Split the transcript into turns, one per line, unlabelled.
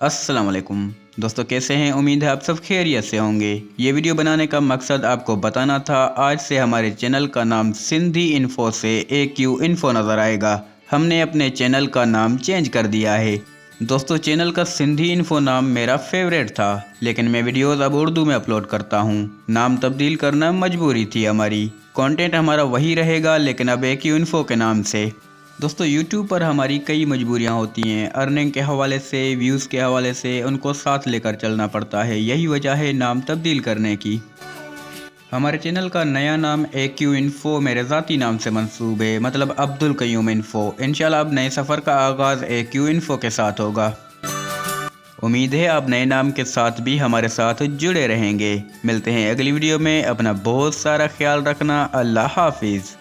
अस्सलाम वालेकुम दोस्तों, कैसे हैं? उम्मीद है आप सब खैरियत से होंगे। ये वीडियो बनाने का मकसद आपको बताना था, आज से हमारे चैनल का नाम सिंधी इन्फो से AQ इन्फो नज़र आएगा। हमने अपने चैनल का नाम चेंज कर दिया है। दोस्तों, चैनल का सिंधी इन्फो नाम मेरा फेवरेट था, लेकिन मैं वीडियोज़ अब उर्दू में अपलोड करता हूँ। नाम तब्दील करना मजबूरी थी हमारी। कंटेंट हमारा वही रहेगा, लेकिन अब AQ इन्फो के नाम से। दोस्तों, YouTube पर हमारी कई मजबूरियां होती हैं। अर्निंग के हवाले से, व्यूज़ के हवाले से उनको साथ लेकर चलना पड़ता है। यही वजह है नाम तब्दील करने की। हमारे चैनल का नया नाम AQ इन्फो मेरे ज़ाती नाम से मंसूब है, मतलब अब्दुल कयूम इन्फो। इंशाल्लाह अब नए सफ़र का आगाज़ AQ इन्फो के साथ होगा। उम्मीद है आप नए नाम के साथ भी हमारे साथ जुड़े रहेंगे। मिलते हैं अगली वीडियो में। अपना बहुत सारा ख्याल रखना। अल्लाह हाफिज़।